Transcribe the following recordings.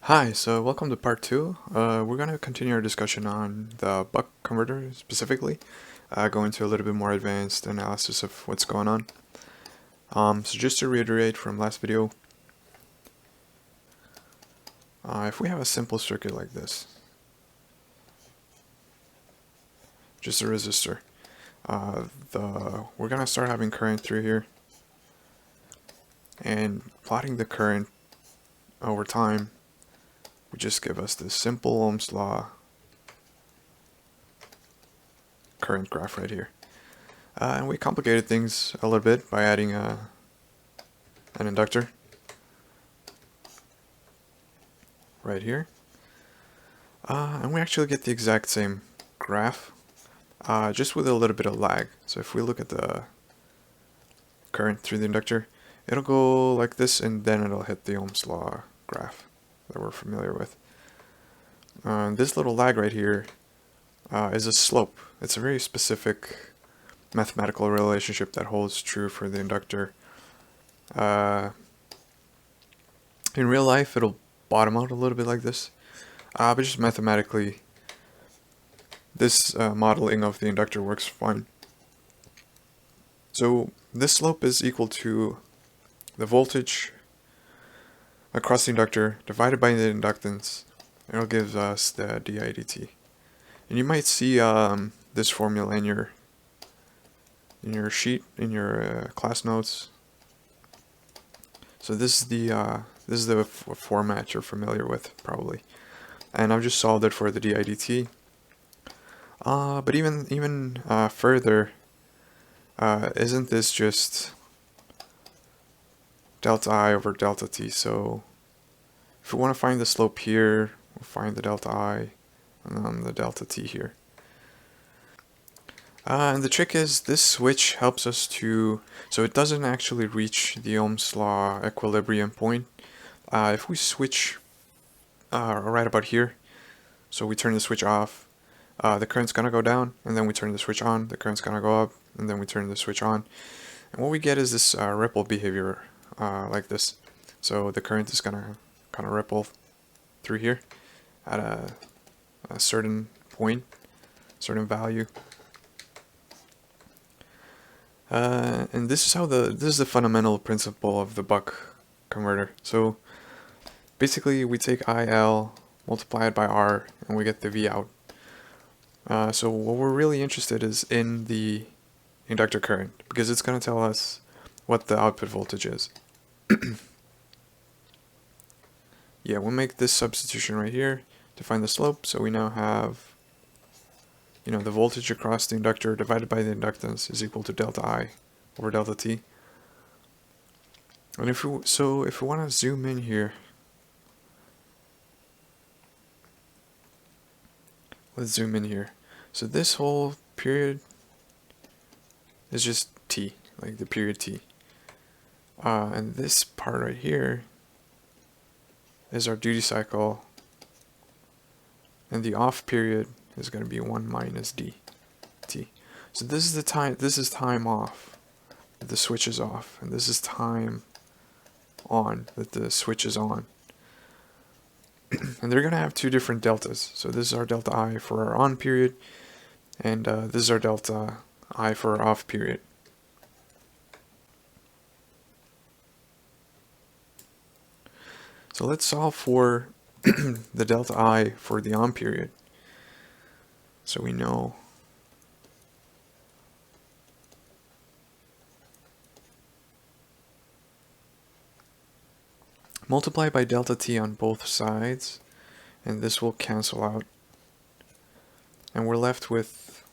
Hi, so welcome to part 2. We're going to continue our discussion on the buck converter specifically, go into a little bit more advanced analysis of what's going on. So just to reiterate from last video, if we have a simple circuit like this, just a resistor, we're going to start having current through here, and plotting the current over time would just give us this simple Ohm's law current graph right here. And we complicated things a little bit by adding an inductor right here. And we actually get the exact same graph, just with a little bit of lag. So if we look at the current through the inductor, it'll go like this, and then it'll hit the Ohm's law graph that we're familiar with. This little lag right here is a slope. It's a very specific mathematical relationship that holds true for the inductor. In real life, it'll bottom out a little bit like this, but just mathematically, this modeling of the inductor works fine. So this slope is equal to the voltage across the inductor divided by the inductance. It'll give us the di dt. And you might see this formula in your sheet, in your class notes. So this is the format you're familiar with probably, and I've just solved it for the di dt. But even further, isn't this just delta I over delta t? So if we want to find the slope here, we'll find the delta I and then the delta t here. And the trick is this switch helps us to, so it doesn't actually reach the Ohm's law equilibrium point. If we switch right about here, so we turn the switch off, the current's gonna go down, and then we turn the switch on, the current's gonna go up, and then we turn the switch on. And what we get is this ripple behavior like this. So the current is gonna kind of ripple through here at a certain point, certain value. And this is the fundamental principle of the buck converter. So basically we take IL, multiply it by R, and we get the V out. So what we're really interested is in the inductor current, because it's going to tell us what the output voltage is. Yeah, we'll make this substitution right here to find the slope. So we now have, the voltage across the inductor divided by the inductance is equal to delta I over delta t. And if we want to zoom in here, let's zoom in here. So this whole period is just t, like the period t. And this part right here is our duty cycle, and the off period is going to be 1 minus dt. So this is the time. This is time off, that the switch is off, and this is time on, that the switch is on. And they're going to have two different deltas. So this is our delta I for our on period, and this is our delta I for our off period. So let's solve for the delta I for the on period. So we know multiply by delta t on both sides, and this will cancel out. And we're left with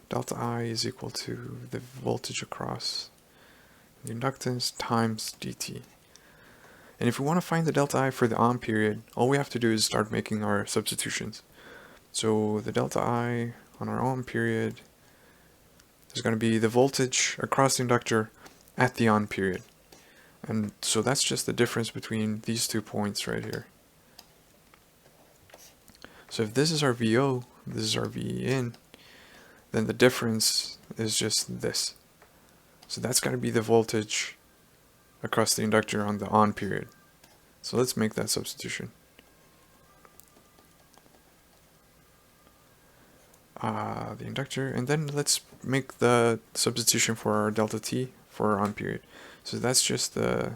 delta I is equal to the voltage across the inductance times dt. And if we want to find the delta I for the on period, all we have to do is start making our substitutions. So the delta I on our on period is going to be the voltage across the inductor at the on period. And so that's just the difference between these 2 points right here. So if this is our VO, this is our V in, then the difference is just this. So that's going to be the voltage across the inductor on the on period. So let's make that substitution. The inductor, and then let's make the substitution for our delta t for our on period. So that's just the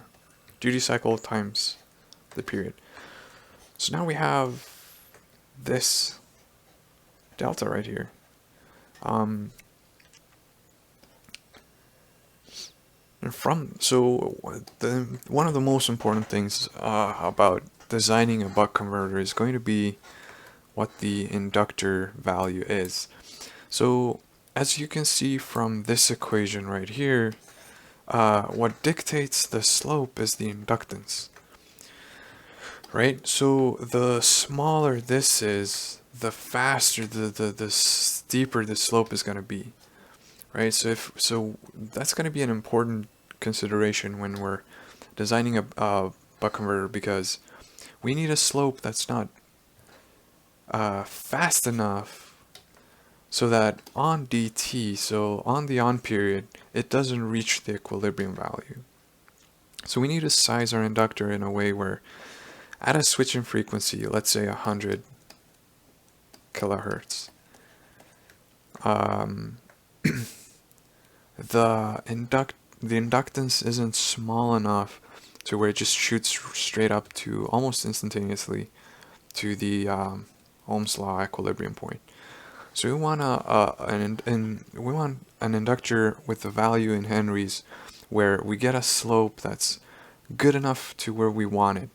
duty cycle times the period. So now we have this delta right here. And one of the most important things about designing a buck converter is going to be what the inductor value is. So as you can see from this equation right here, what dictates the slope is the inductance, right? So the smaller this is, the faster, the steeper the slope is going to be, right? So that's going to be an important consideration when we're designing a buck converter, because we need a slope that's not fast enough so that on dt, so on the on period, it doesn't reach the equilibrium value. So we need to size our inductor in a way where at a switching frequency, let's say 100 kilohertz, the inductance isn't small enough to where it just shoots straight up to almost instantaneously to the Ohm's law equilibrium point. So we want an inductor with a value in henries where we get a slope that's good enough to where we want it,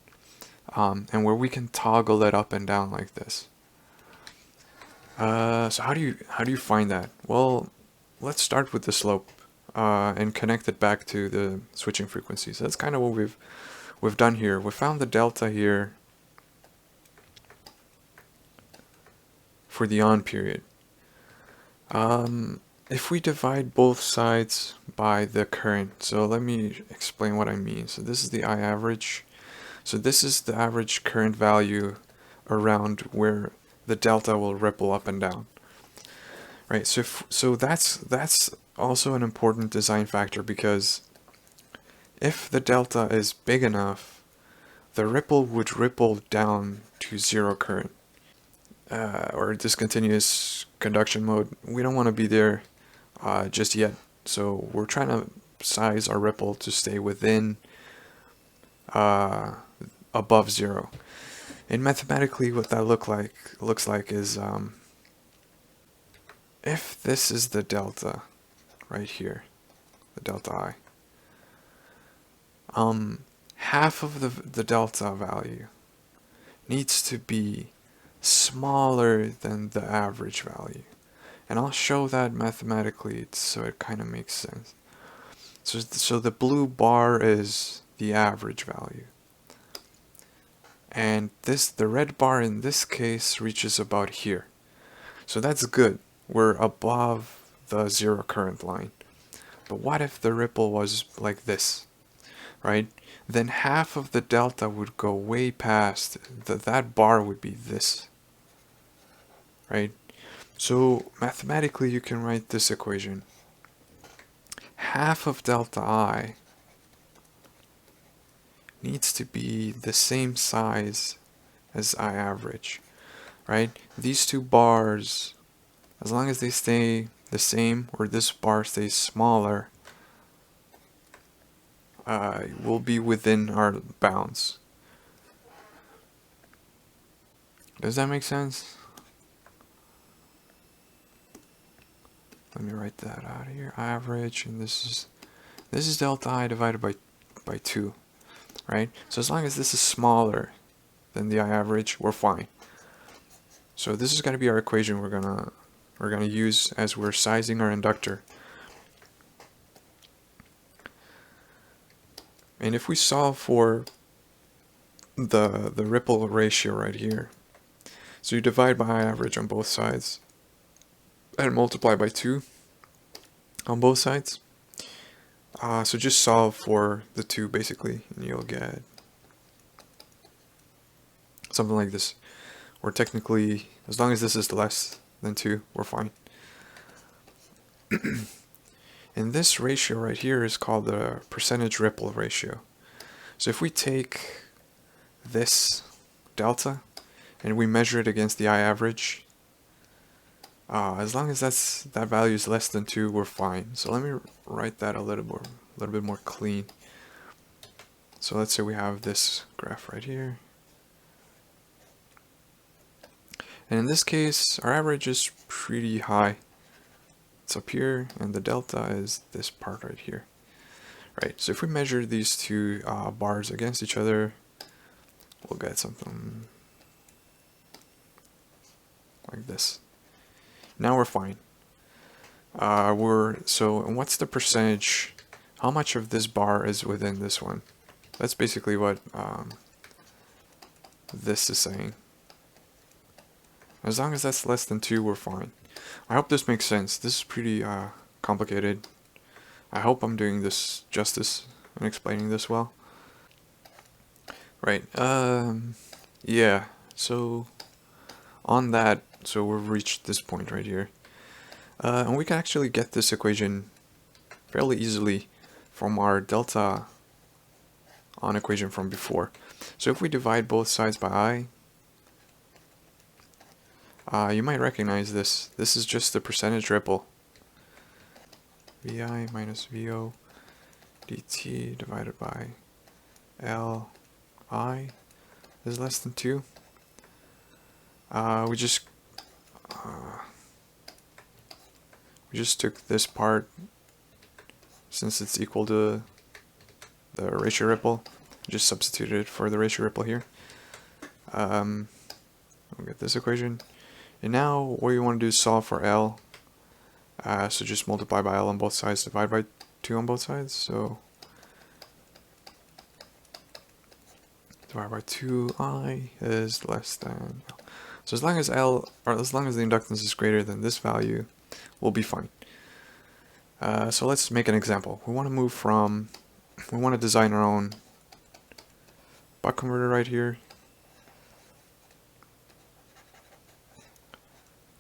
and where we can toggle it up and down like this. So how do you find that? Well, let's start with the slope and connect it back to the switching frequency. So that's kind of what we've done here. We found the delta here for the on period. If we divide both sides by the current, so let me explain what I mean. So this is the I average. So this is the average current value around where the delta will ripple up and down, right? So that's also an important design factor, because if the delta is big enough, the ripple would ripple down to zero current, or discontinuous conduction mode. We don't want to be there just yet, so we're trying to size our ripple to stay within above zero. And mathematically, what that looks like is if this is the delta right here, the delta I, half of the delta value needs to be smaller than the average value. And I'll show that mathematically so it kind of makes sense. So the blue bar is the average value. And the red bar in this case reaches about here. So that's good. We're above the zero current line. But what if the ripple was like this, right? Then half of the delta would go way past, that bar would be this, right? So mathematically you can write this equation. Half of delta I needs to be the same size as I average, right? These two bars, as long as they stay the same, or this bar stays smaller, will be within our bounds. Does that make sense? Let me write that out here. Average, and this is delta I divided by 2, right? So as long as this is smaller than the I average, we're fine. So this is going to be our equation we're gonna use as we're sizing our inductor. And if we solve for the ripple ratio right here, so you divide by I average on both sides and multiply by 2 on both sides. So just solve for the 2 basically, and you'll get something like this. Or technically, as long as this is less than 2, we're fine. And this ratio right here is called the percentage ripple ratio. So if we take this delta and we measure it against the I average, as long as that value is less than 2, we're fine. So let me write that a little bit more clean. So let's say we have this graph right here. And in this case, our average is pretty high. It's up here, and the delta is this part right here. Right, so if we measure these two bars against each other, we'll get something like this. Now we're fine. So what's the percentage? How much of this bar is within this one? That's basically what this is saying. As long as that's less than 2, we're fine. I hope this makes sense. This is pretty complicated. I hope I'm doing this justice and explaining this well. Right, yeah, so on that, so we've reached this point right here. And we can actually get this equation fairly easily from our delta on equation from before. So if we divide both sides by I, you might recognize this. This is just the percentage ripple. Vi minus Vo dt divided by Li is less than 2. We just took this part, since it's equal to the ratio ripple, just substituted it for the ratio ripple here. We'll get this equation. And now what you want to do is solve for L. So just multiply by L on both sides, divide by 2 on both sides. So divide by 2I is less than L. So as long as as long as the inductance is greater than this value, we'll be fine. So let's make an example. We want to design our own buck converter right here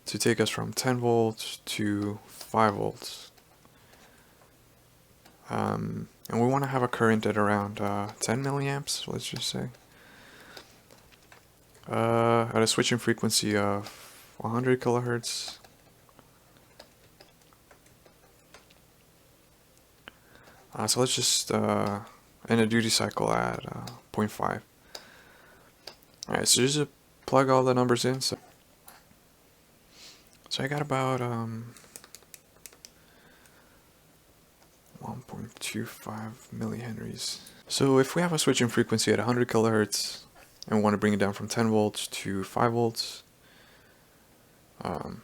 to take us from 10 volts to 5 volts. And we want to have a current at around 10 milliamps, let's just say. At a switching frequency of 100 kilohertz. So let's just, and a duty cycle at 0.5. Alright, so just plug all the numbers in. So I got about 1.25 millihenries. So if we have a switching frequency at 100 kilohertz and we want to bring it down from 10 volts to 5 volts, and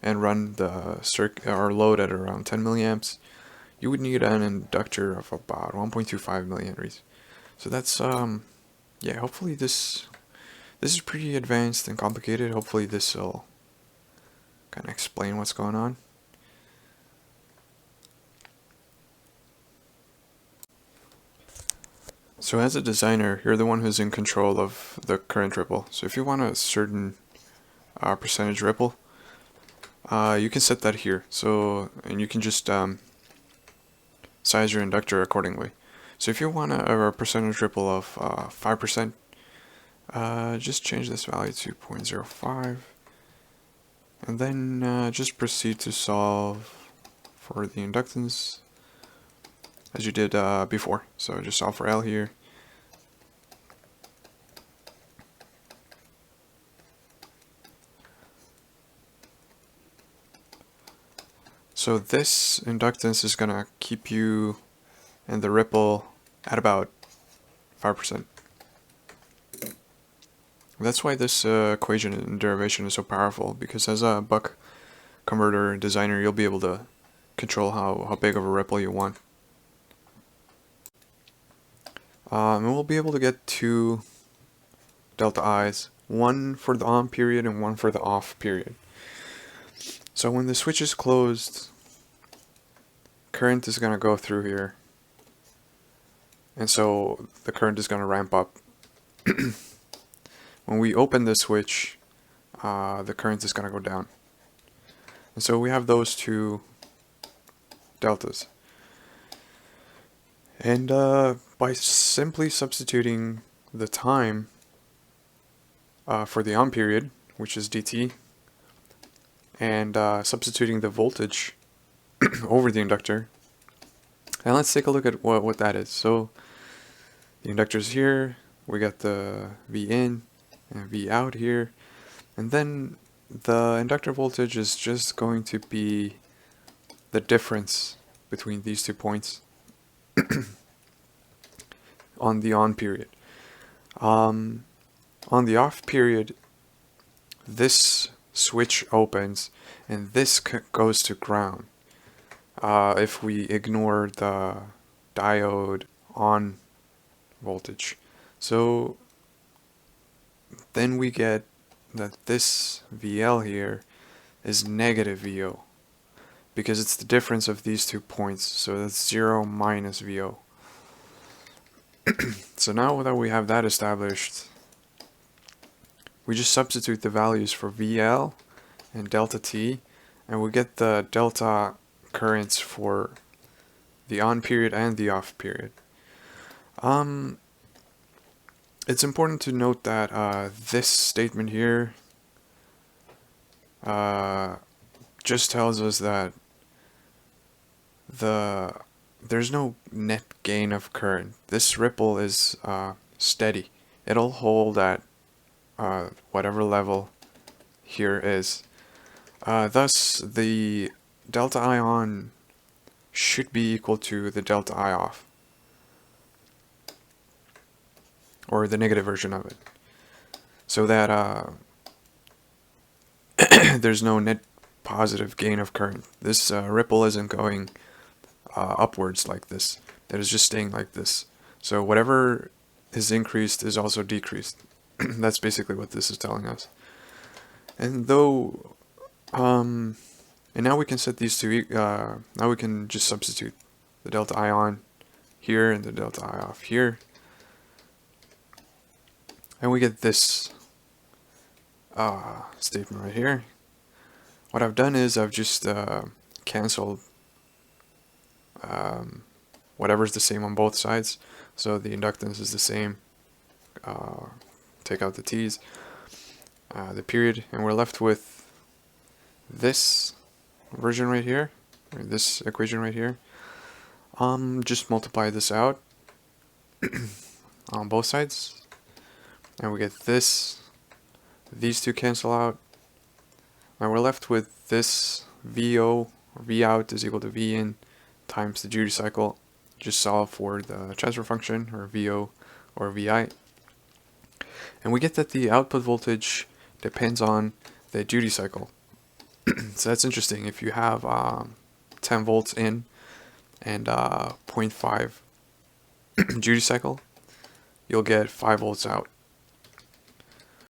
run the circuit or load at around 10 milliamps, you would need an inductor of about 1.25 millihenries. So that's yeah, hopefully this is pretty advanced and complicated. Hopefully this will kind of explain what's going on. So as a designer, you're the one who's in control of the current ripple. So if you want a certain percentage ripple, you can set that here. So, and you can just size your inductor accordingly. So if you want a percentage ripple of 5%, just change this value to 0.05. And then just proceed to solve for the inductance as you did before. So just solve for L here. So this inductance is going to keep you and the ripple at about 5%. That's why this equation and derivation is so powerful, because as a buck converter designer, you'll be able to control how big of a ripple you want. And we'll be able to get 2 delta I's, one for the on period and one for the off period. So when the switch is closed, current is going to go through here, and so the current is going to ramp up. When we open the switch, the current is going to go down. And so we have those 2 deltas. And by simply substituting the time for the on period, which is dt, and substituting the voltage over the inductor. And let's take a look at what that is. So the inductor's here, we got the V in and V out here, and then the inductor voltage is just going to be the difference between these 2 points on the on period. On the off period, this switch opens and this goes to ground if we ignore the diode on voltage. So then we get that this VL here is negative VO, because it's the difference of these 2 points, so that's 0 minus VO. So now that we have that established, we just substitute the values for VL and delta T, and we get the delta currents for the on period and the off period. It's important to note that this statement here just tells us that there's no net gain of current. This ripple is steady. It'll hold at whatever level here is. Thus, the delta I on should be equal to the delta I off, or the negative version of it, so that there's no net positive gain of current. This ripple isn't going upwards like this. It is just staying like this. So whatever is increased is also decreased. That's basically what this is telling us. And though, and now we can set these two, now we can just substitute the delta I on here and the delta I off here. And we get this statement right here. What I've done is I've just canceled whatever's the same on both sides. So the inductance is the same. Take out the t's, the period, and we're left with this version right here, or this equation right here. Just multiply this out on both sides, and we get this. These two cancel out, and we're left with this VO, or V out, is equal to V in times the duty cycle. Just solve for the transfer function, or VO or VI. And we get that the output voltage depends on the duty cycle. So that's interesting. If you have 10 volts in and 0.5 duty cycle, you'll get 5 volts out.